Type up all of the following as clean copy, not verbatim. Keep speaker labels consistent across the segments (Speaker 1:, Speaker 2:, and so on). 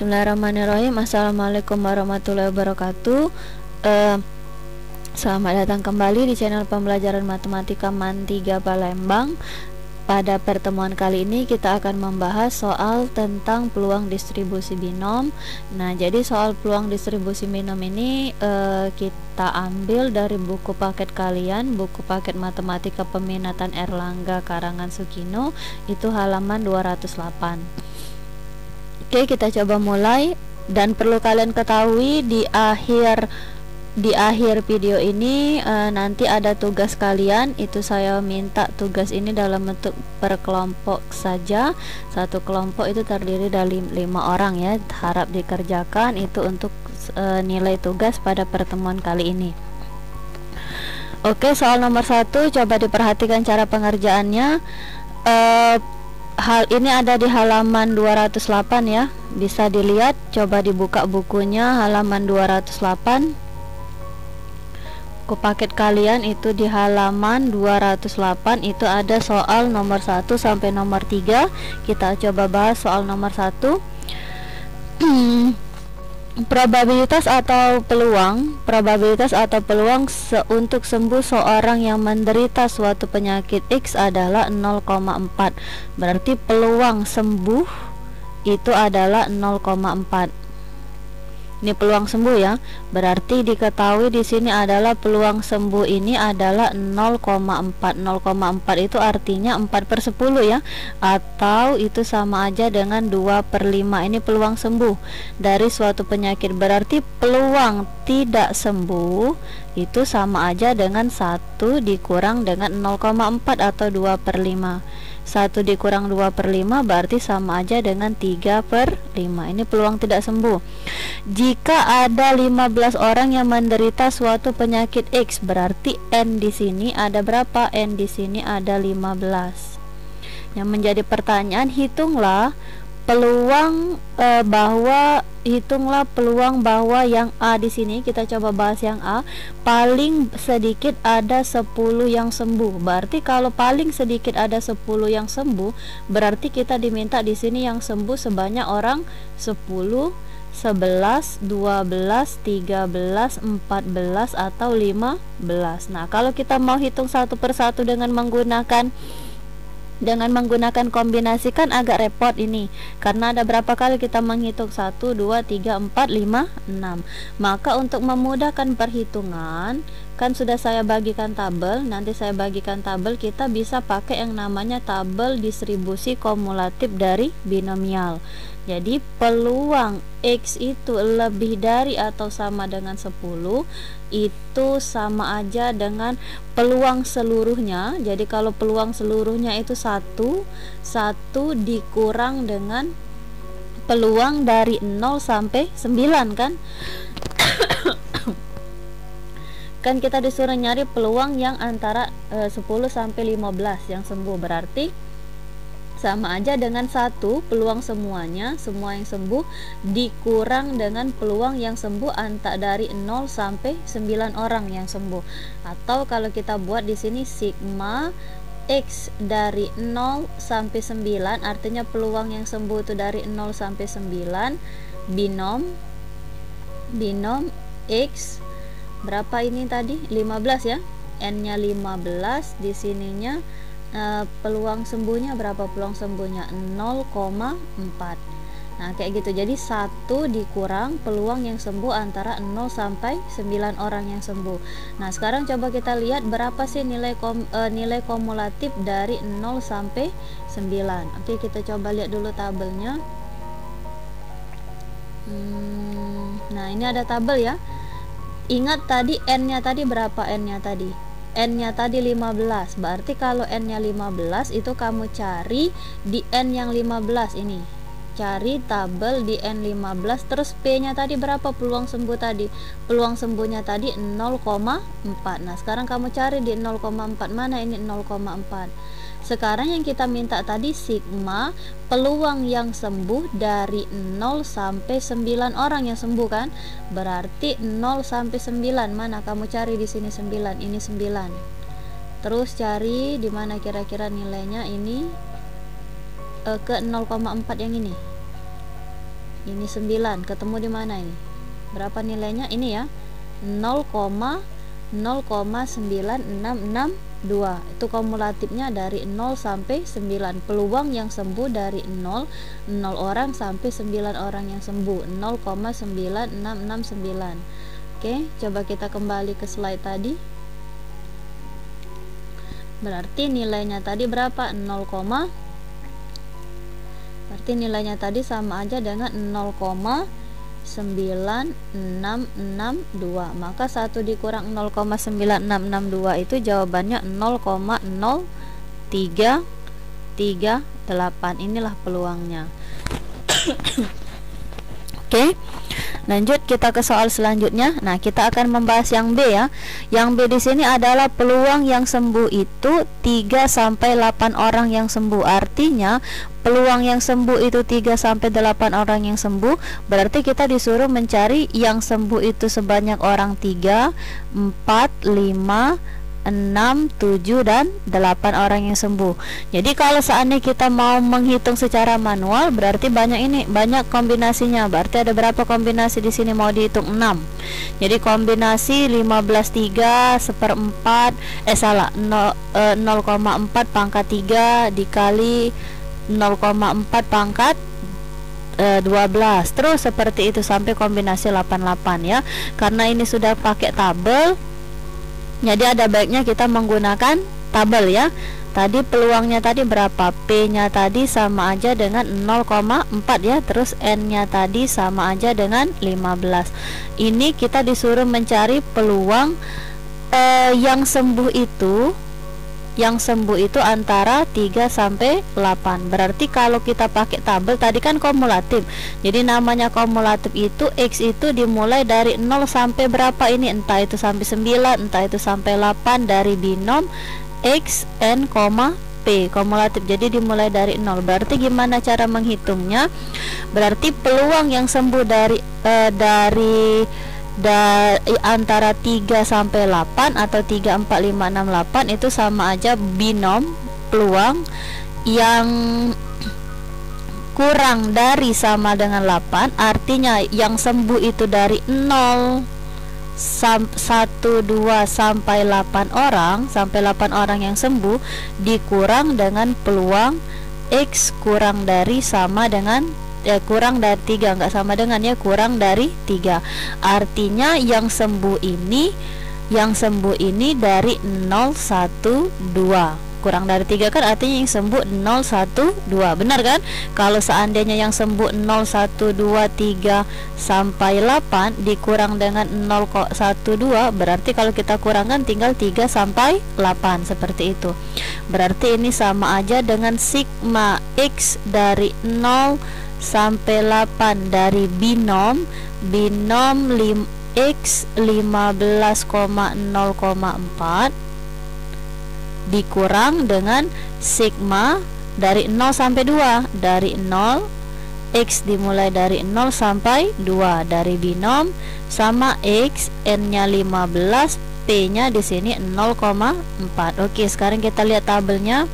Speaker 1: Bismillahirrahmanirrahim. Assalamualaikum warahmatullahi wabarakatuh. Selamat datang kembali di channel pembelajaran matematika MAN 3 Palembang. Pada pertemuan kali ini kita akan membahas soal tentang peluang distribusi binom. Nah, jadi soal peluang distribusi binom ini kita ambil dari buku paket kalian, buku paket matematika peminatan Erlangga karangan Sukino, itu halaman 208. Oke, kita coba mulai. Dan perlu kalian ketahui di akhir video ini nanti ada tugas kalian. Itu saya minta tugas ini dalam bentuk per kelompok saja. Satu kelompok itu terdiri dari 5 orang ya. Harap dikerjakan itu untuk nilai tugas pada pertemuan kali ini. Oke, soal nomor 1 coba diperhatikan cara pengerjaannya. Hal ini ada di halaman 208 ya. Bisa dilihat, coba dibuka bukunya halaman 208. Buku paket kalian itu di halaman 208 itu ada soal nomor 1 sampai nomor 3. Kita coba bahas soal nomor 1. Probabilitas atau peluang untuk sembuh seorang yang menderita suatu penyakit X adalah 0,4. Berarti peluang sembuh itu adalah 0,4. Ini peluang sembuh ya. Berarti diketahui di sini adalah peluang sembuh ini adalah 0,4. 0,4 itu artinya 4/10 ya. Atau itu sama aja dengan 2/5. Ini peluang sembuh dari suatu penyakit. Berarti peluang tidak sembuh itu sama aja dengan 1 dikurang dengan 0,4 atau 2/5. 1 dikurang 2/5 berarti sama aja dengan 3/5. Ini peluang tidak sembuh. Jika ada 15 orang yang menderita suatu penyakit X, berarti N di sini ada berapa? N di sini ada 15. Yang menjadi pertanyaan, hitunglah peluang bahwa yang A di sini. Kita coba bahas yang A. Paling sedikit ada 10 yang sembuh. Berarti kalau paling sedikit ada 10 yang sembuh, berarti kita diminta di sini yang sembuh sebanyak orang 10, 11, 12, 13, 14 atau 15. Nah, kalau kita mau hitung satu persatu dengan menggunakan kombinasi kan agak repot ini, karena ada berapa kali kita menghitung 1, 2, 3, 4, 5, 6. Maka untuk memudahkan perhitungan, kan sudah saya bagikan tabel. Nanti saya bagikan tabel, kita bisa pakai yang namanya tabel distribusi kumulatif dari binomial. Jadi peluang X itu lebih dari atau sama dengan 10 itu sama aja dengan peluang seluruhnya. Jadi kalau peluang seluruhnya itu 1 dikurang dengan peluang dari 0 sampai 9 kan. Kan kita disuruh nyari peluang yang antara 10 sampai 15 yang sembuh. Berarti sama aja dengan 1 peluang semua yang sembuh dikurang dengan peluang yang sembuh dari 0 sampai 9 orang yang sembuh. Atau kalau kita buat di sini sigma X dari 0 sampai 9, artinya peluang yang sembuh itu dari 0 sampai 9. Binom X berapa ini tadi? 15 ya. N-nya 15, di sininya peluang sembuhnya berapa? Peluang sembuhnya 0,4. Nah, kayak gitu. Jadi 1 dikurang peluang yang sembuh antara 0 sampai 9 orang yang sembuh. Nah, sekarang coba kita lihat berapa sih nilai kumulatif dari 0 sampai 9. Oke, kita coba lihat dulu tabelnya. Nah, ini ada tabel ya. Ingat tadi N-nya tadi berapa? N-nya tadi 15. Berarti kalau N-nya 15 itu kamu cari di N yang 15 ini. Cari tabel di N15, terus P-nya tadi berapa? Peluang sembuh tadi. Peluang sembuhnya tadi 0,4. Nah, sekarang kamu cari di 0,4 mana ini 0,4. Sekarang yang kita minta tadi sigma peluang yang sembuh dari 0 sampai 9 orang yang sembuh kan? Berarti 0 sampai 9 mana? Kamu cari di sini 9, ini 9. Terus cari di mana kira-kira nilainya ini ke 0,4 yang ini. ini 9, ketemu di mana ini? Berapa nilainya? Ini ya, 0,9662. Itu kumulatifnya dari 0 sampai 9. Peluang yang sembuh dari 0 orang sampai 9 orang yang sembuh, 0,9669. Oke, coba kita kembali ke slide tadi. Berarti nilainya tadi berapa? Berarti nilainya tadi sama aja dengan 0,9662. Maka 1 dikurang 0,9662 itu jawabannya 0,0338. Inilah peluangnya. Oke, lanjut kita ke soal selanjutnya. Nah, kita akan membahas yang B ya. Yang B di sini adalah peluang yang sembuh itu 3 sampai 8 orang yang sembuh. Artinya peluang yang sembuh itu 3 sampai 8 orang yang sembuh. Berarti kita disuruh mencari yang sembuh itu sebanyak orang 3, 4, 5, 6, 7, dan 8 orang yang sembuh. Jadi kalau seandainya kita mau menghitung secara manual, berarti banyak kombinasinya. Berarti ada berapa kombinasi di sini mau dihitung? 6. Jadi kombinasi 15/3 1/4 0,4 pangkat 3 dikali 0,4 pangkat 12. Terus seperti itu sampai kombinasi 88 ya. Karena ini sudah pakai tabel, jadi ada baiknya kita menggunakan tabel ya. Tadi peluangnya tadi berapa? P-nya tadi sama aja dengan 0,4 ya. Terus N-nya tadi sama aja dengan 15. Ini kita disuruh mencari peluang yang sembuh itu. Yang sembuh itu antara 3 sampai 8. Berarti kalau kita pakai tabel tadi kan kumulatif. Jadi namanya kumulatif itu X itu dimulai dari 0 sampai berapa ini? Entah itu sampai 9, entah itu sampai 8 dari binom X, N, P. Kumulatif jadi dimulai dari 0. Berarti gimana cara menghitungnya? Berarti peluang yang sembuh dari antara 3 sampai 8 atau 3, 4, 5, 6, 8 itu sama aja binom peluang yang kurang dari sama dengan 8. Artinya yang sembuh itu dari 0 1, 2 sampai 8 orang, sampai 8 orang yang sembuh dikurang dengan peluang X kurang dari sama dengan kurang dari 3, enggak sama dengan ya, kurang dari 3. Artinya yang sembuh ini dari 0, 1, 2. Kurang dari 3 kan artinya yang sembuh 0, 1, 2. Benar kan? Kalau seandainya yang sembuh 0, 1, 2, 3 sampai 8 dikurang dengan 0, 1, 2, berarti kalau kita kurangkan tinggal 3 sampai 8 seperti itu. Berarti ini sama aja dengan sigma X dari 0 sampai 8 dari binom X 15,0,4 dikurang dengan sigma dari 0 sampai 2 dari 0 X dimulai dari 0 sampai 2 dari binom sama X, N-nya 15, P-nya di sini 0,4. Oke, sekarang kita lihat tabelnya.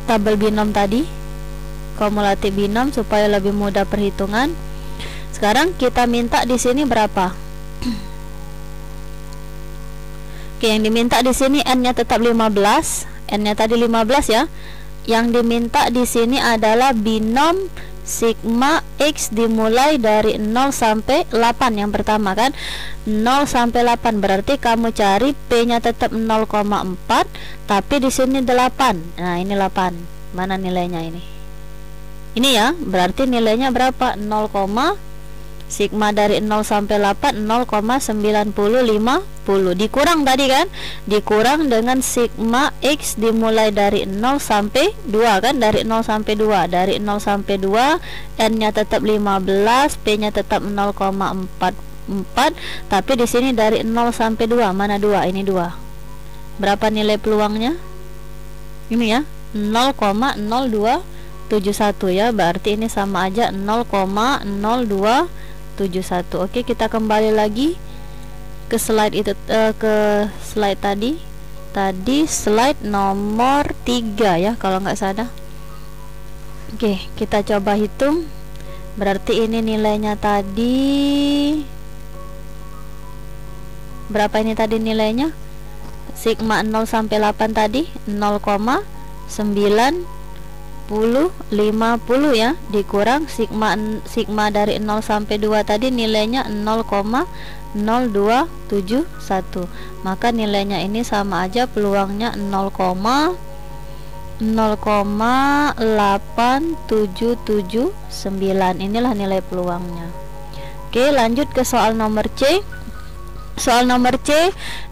Speaker 1: Tabel binom tadi, kumulatif binom supaya lebih mudah perhitungan. Sekarang kita minta di sini berapa? Oke, yang diminta di sini N-nya tetap 15. N-nya tadi 15 ya. Yang diminta di sini adalah binom sigma X dimulai dari 0 sampai 8 yang pertama kan. 0 sampai 8 berarti kamu cari P-nya tetap 0,4 tapi di sini 8. Nah, ini 8. Mana nilainya ini? Ini ya, berarti nilainya berapa? 0, sigma dari 0 sampai 8 0,9050 dikurang tadi kan, dikurang dengan sigma X dimulai dari 0 sampai 2 kan, dari 0 sampai 2, dari 0 sampai 2 N-nya tetap 15, P-nya tetap 0,44 tapi di sini dari 0 sampai 2, mana 2? Ini 2. Berapa nilai peluangnya? Ini ya, 0,0271 ya, berarti ini sama aja 0,0271. Oke, kita kembali lagi ke slide itu, ke slide tadi slide nomor 3 ya kalau nggak salah. Oke, kita coba hitung Berarti ini nilainya tadi berapa ini tadi nilainya? Sigma 0 sampai 8 tadi 0,9 50 ya, dikurang sigma dari 0 sampai 2 tadi nilainya 0,0271. Maka nilainya ini sama aja, peluangnya 0,08779. Inilah nilai peluangnya. Oke, lanjut ke soal nomor C. Soal nomor C,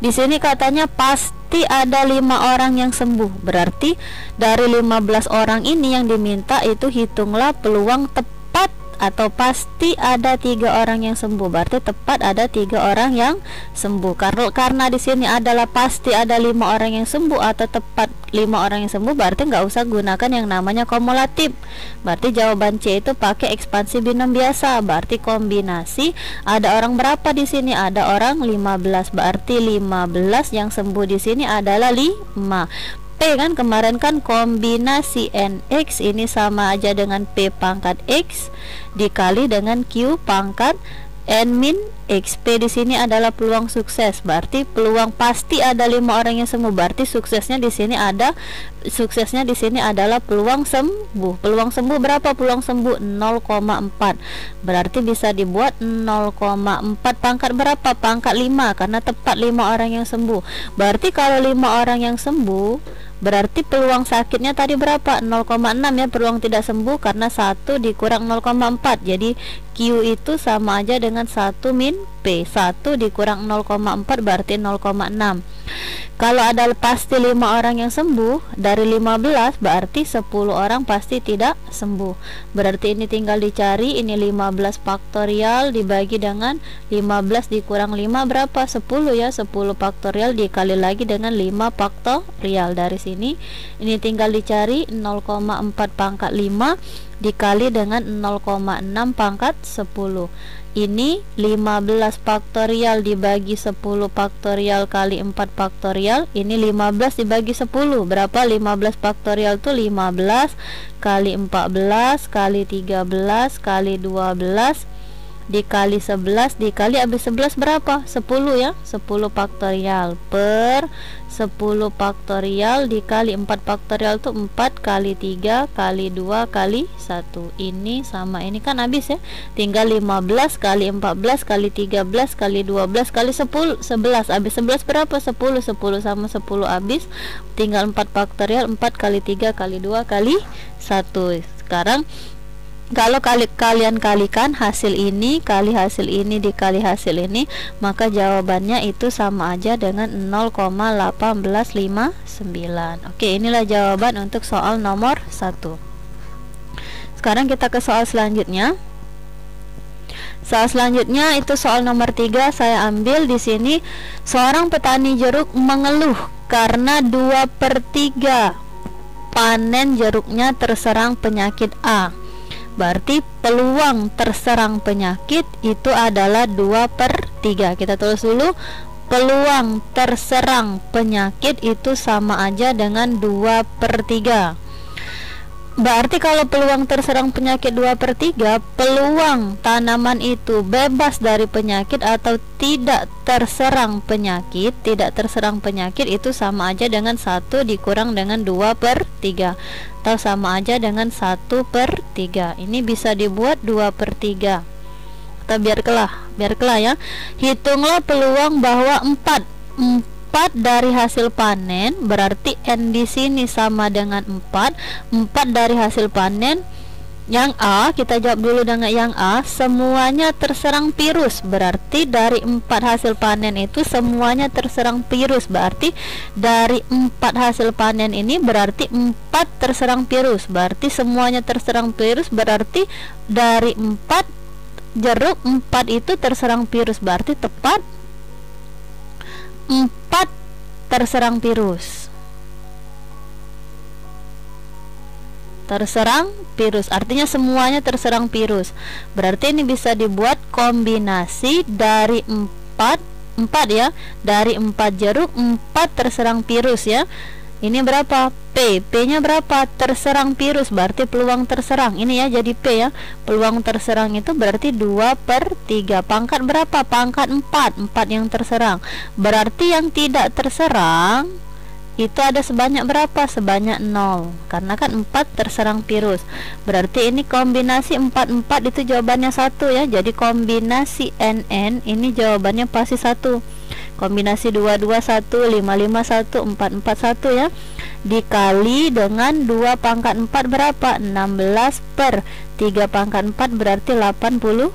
Speaker 1: di sini katanya pasti ada 5 orang yang sembuh. Berarti dari 15 orang ini yang diminta itu hitunglah peluang tepat atau pasti ada 3 orang yang sembuh. Berarti tepat ada 3 orang yang sembuh. Karena di sini adalah pasti ada 5 orang yang sembuh atau tepat 5 orang yang sembuh, berarti nggak usah gunakan yang namanya kumulatif. Berarti jawaban C itu pakai ekspansi binom biasa. Berarti kombinasi ada orang berapa di sini? Ada orang 15. Berarti 15 yang sembuh di sini adalah 5. P kan kemarin kan kombinasi NX ini sama aja dengan P pangkat X dikali dengan Q pangkat N min X. P di sini adalah peluang sukses. Berarti peluang pasti ada 5 orang yang sembuh. Berarti suksesnya di sini adalah peluang sembuh. Peluang sembuh berapa? Peluang sembuh 0,4. Berarti bisa dibuat 0,4 pangkat berapa? Pangkat 5, karena tepat 5 orang yang sembuh. Berarti kalau 5 orang yang sembuh, berarti peluang sakitnya tadi berapa? 0,6 ya, peluang tidak sembuh karena 1 dikurang 0,4. Jadi Q itu sama aja dengan 1 min P. 1 dikurang 0,4 berarti 0,6. Kalau ada pasti 5 orang yang sembuh dari 15, berarti 10 orang pasti tidak sembuh. Berarti ini tinggal dicari, ini 15 faktorial dibagi dengan 15 dikurang 5 berapa? 10 ya, 10 faktorial dikali lagi dengan 5 faktorial. Dari sini ini tinggal dicari 0,4 pangkat 5 dikali dengan 0,6 pangkat 10. Ini 15 faktorial dibagi 10 faktorial kali 4 faktorial. Ini 15 dibagi 10 berapa? 15 faktorial itu 15 kali 14 kali 13 kali 12 dikali 11 dikali habis 11 berapa? 10 ya, 10 faktorial per 10 faktorial dikali 4 faktorial itu 4 kali 3 kali 2 kali 1. Ini sama ini kan habis ya, tinggal 15 kali 14 kali 13 kali 12 kali 10 11. Habis 11 berapa? 10 sama 10 habis, tinggal 4 faktorial, 4 kali 3 kali 2 kali 1. Sekarang kalau kalian kalikan hasil ini kali hasil ini dikali hasil ini, maka jawabannya itu sama aja dengan 0,1859. Oke, inilah jawaban untuk soal nomor 1. Sekarang kita ke soal selanjutnya. Soal selanjutnya itu soal nomor 3. Saya ambil di sini, seorang petani jeruk mengeluh karena 2/3 panen jeruknya terserang penyakit A. Berarti peluang terserang penyakit itu adalah 2/3. Kita tulis dulu, peluang terserang penyakit itu sama aja dengan 2/3. Berarti kalau peluang terserang penyakit 2/3, peluang tanaman itu bebas dari penyakit atau tidak terserang penyakit itu sama aja dengan 1 dikurang dengan 2/3, atau sama aja dengan 1/3. Ini bisa dibuat 2/3. Kita biar kelah ya. Hitunglah peluang bahwa 4 dari hasil panen, berarti N di sini sama dengan 4 dari hasil panen. Yang A, kita jawab dulu dengan yang A, semuanya terserang virus. Berarti dari 4 hasil panen itu semuanya terserang virus. Berarti dari 4 hasil panen ini berarti 4 terserang virus. Berarti semuanya terserang virus, berarti dari 4 jeruk 4 itu terserang virus. Berarti tepat 4 terserang virus. Artinya semuanya terserang virus. Berarti ini bisa dibuat kombinasi dari 4 ya, dari 4 jeruk 4 terserang virus ya. Ini berapa? P. P-nya berapa? Terserang virus, berarti peluang terserang. Ini ya, jadi P ya. Peluang terserang itu berarti 2/3. Pangkat berapa? Pangkat 4. 4 yang terserang. Berarti yang tidak terserang itu ada sebanyak berapa? Sebanyak 0. Karena kan 4 terserang virus. Berarti ini kombinasi 4 itu jawabannya 1 ya. Jadi kombinasi NN ini jawabannya pasti 1. Kombinasi 221, 551, 441 ya. Dikali dengan 2 pangkat 4 berapa? 16 per 3 pangkat 4 berarti 81.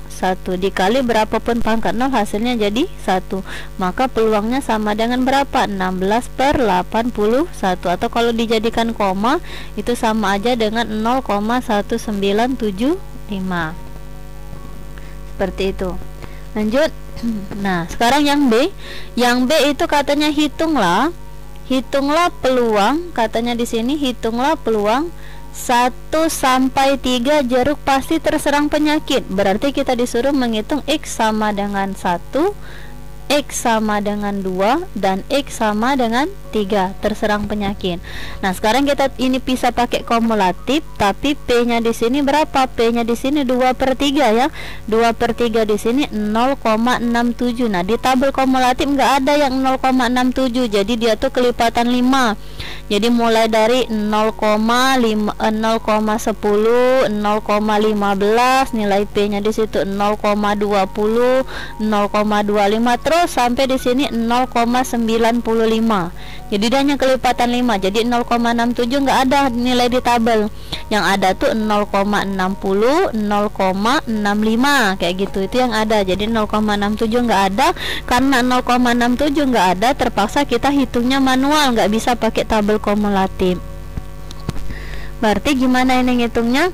Speaker 1: Dikali berapapun pangkat 0 hasilnya jadi 1. Maka peluangnya sama dengan berapa? 16 per 81. Atau kalau dijadikan koma itu sama aja dengan 0,1975. Seperti itu. Lanjut. Nah, sekarang yang B. Yang B itu katanya hitunglah peluang, katanya di sini hitunglah peluang 1 sampai 3 jeruk pasti terserang penyakit. Berarti kita disuruh menghitung X sama dengan 1, X sama dengan 2, dan X sama dengan 3 terserang penyakit. Nah, sekarang kita ini bisa pakai kumulatif, tapi P-nya di sini berapa? P-nya di sini 2/3 ya. 2/3 di sini 0,67. Nah, di tabel kumulatif nggak ada yang 0,67. Jadi dia tuh kelipatan 5. Jadi mulai dari 0,5, 0,10, 0,15, nilai P-nya di situ 0,20, 0,25 terus sampai di sini 0,95. Jadi dia hanya kelipatan 5. Jadi 0,67 nggak ada nilai di tabel. Yang ada tuh 0,60, 0,65 kayak gitu. Itu yang ada. Jadi 0,67 nggak ada. Karena 0,67 nggak ada, terpaksa kita hitungnya manual, nggak bisa pakai tabel kumulatif. Berarti gimana ini ngitungnya?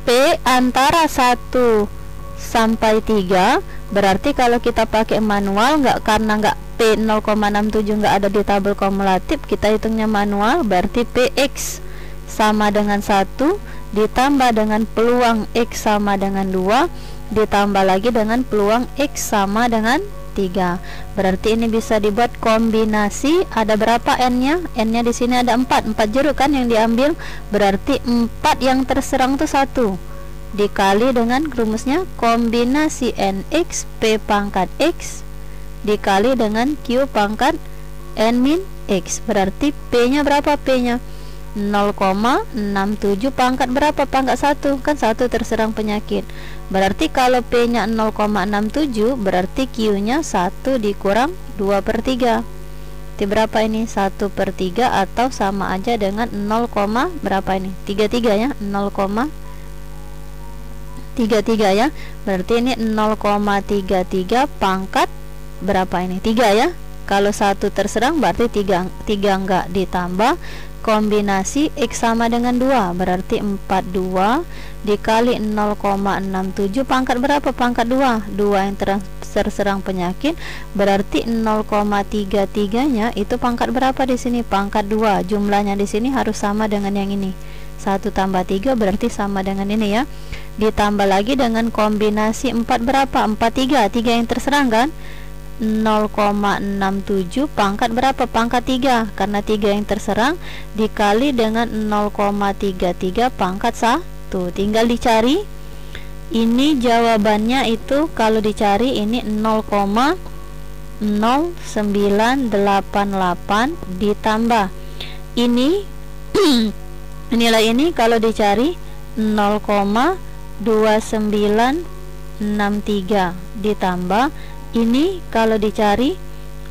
Speaker 1: P antara 1 sampai 3. Berarti kalau kita pakai manual, karena nggak P 0,67 nggak ada di tabel kumulatif, kita hitungnya manual. Berarti PX sama dengan 1 ditambah dengan peluang X sama dengan 2 ditambah lagi dengan peluang X sama dengan 3. Berarti ini bisa dibuat kombinasi. Ada berapa N-nya? N-nya di sini ada 4 jeruk kan yang diambil. Berarti 4 yang terserang itu 1 dikali dengan rumusnya kombinasi NX P pangkat X dikali dengan Q pangkat N min X. Berarti P-nya berapa? P-nya 0,67 pangkat berapa? Pangkat 1. Kan 1 terserang penyakit. Berarti kalau P-nya 0,67 berarti Q-nya 1 dikurang 2/3. Itu berapa ini? 1/3 atau sama aja dengan 0, berapa ini? 33 ya. 0,33 ya. Berarti ini 0,33 pangkat berapa ini? 3 ya. Kalau 1 terserang berarti 3 enggak, ditambah kombinasi X sama dengan 2 berarti 42 dikali 0,67 pangkat berapa? Pangkat 2 yang terserang penyakit. Berarti 0,33 nya itu pangkat berapa di sini? Pangkat 2. Jumlahnya di sini harus sama dengan yang ini. 1 tambah 3 berarti sama dengan ini ya. Ditambah lagi dengan kombinasi 4 berapa? 43 yang terserang kan? 0,67 pangkat berapa? Pangkat 3. Karena 3 yang terserang dikali dengan 0,33 pangkat 1. Tinggal dicari. Ini jawabannya itu kalau dicari ini 0,0988 ditambah ini nilai ini kalau dicari 0,2963 ditambah ini kalau dicari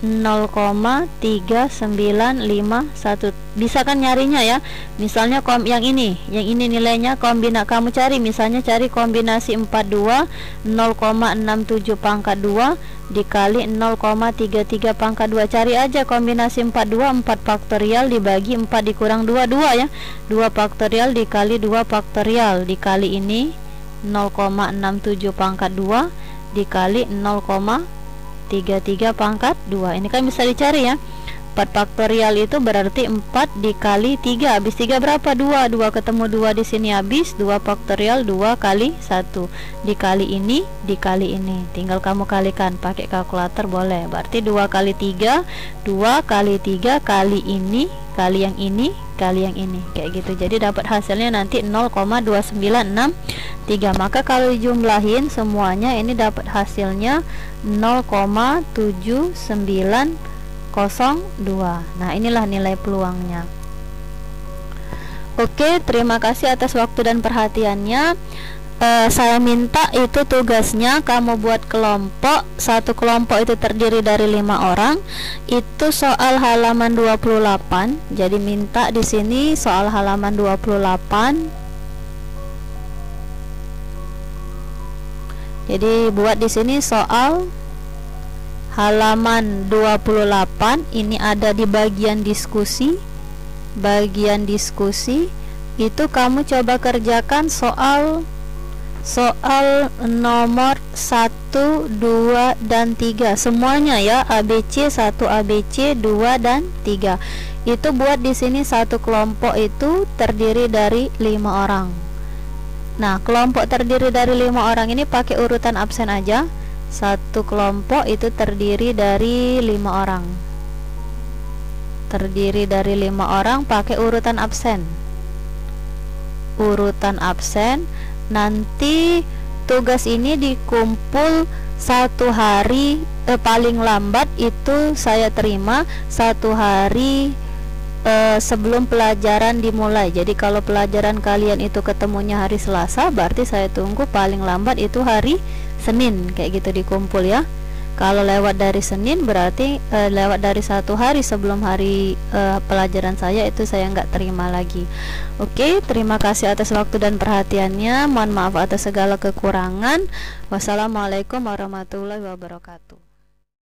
Speaker 1: 0,3951. Bisa kan nyarinya ya. Misalnya yang ini nilainya kamu cari, misalnya cari kombinasi 42 0,67 pangkat 2 dikali 0,33 pangkat 2. Cari aja kombinasi 42, 4 faktorial dibagi 4 dikurang 2 ya. 2 faktorial dikali 2 faktorial dikali ini 0,67 pangkat 2 dikali 0,33 pangkat 2. Ini kan bisa dicari ya. 4 faktorial itu berarti 4 dikali 3. Habis 3 berapa? 2. 2 ketemu 2 di sini habis 2 faktorial 2 kali 1 dikali ini dikali ini. Tinggal kamu kalikan pakai kalkulator boleh. Berarti 2 kali 3, 2 kali 3 kali ini kali yang ini kali yang ini, kayak gitu. Jadi dapat hasilnya nanti 0,2963. Maka kalau dijumlahin semuanya ini dapat hasilnya 0,7902. Nah, inilah nilai peluangnya. Oke, terima kasih atas waktu dan perhatiannya. Saya minta itu tugasnya kamu buat kelompok. Satu kelompok itu terdiri dari 5 orang. Itu soal halaman 28. Jadi minta di sini soal halaman 28. Jadi buat di sini soal halaman 28. Ini ada di bagian diskusi. Bagian diskusi itu kamu coba kerjakan soal nomor 1, 2, dan 3 semuanya ya, ABC 1, ABC 2 dan 3. Itu buat di sini satu kelompok itu terdiri dari 5 orang. Nah, kelompok terdiri dari 5 orang ini pakai urutan absen aja. Satu kelompok itu terdiri dari 5 orang. Terdiri dari 5 orang pakai urutan absen. Urutan absen. Nanti tugas ini dikumpul 1 hari, paling lambat itu saya terima 1 hari sebelum pelajaran dimulai. Jadi kalau pelajaran kalian itu ketemunya hari Selasa, berarti saya tunggu paling lambat itu hari Senin, kayak gitu dikumpul ya. Kalau lewat dari Senin berarti lewat dari 1 hari sebelum hari pelajaran saya, itu saya nggak terima lagi. Oke, terima kasih atas waktu dan perhatiannya. Mohon maaf atas segala kekurangan. Wassalamualaikum warahmatullahi wabarakatuh.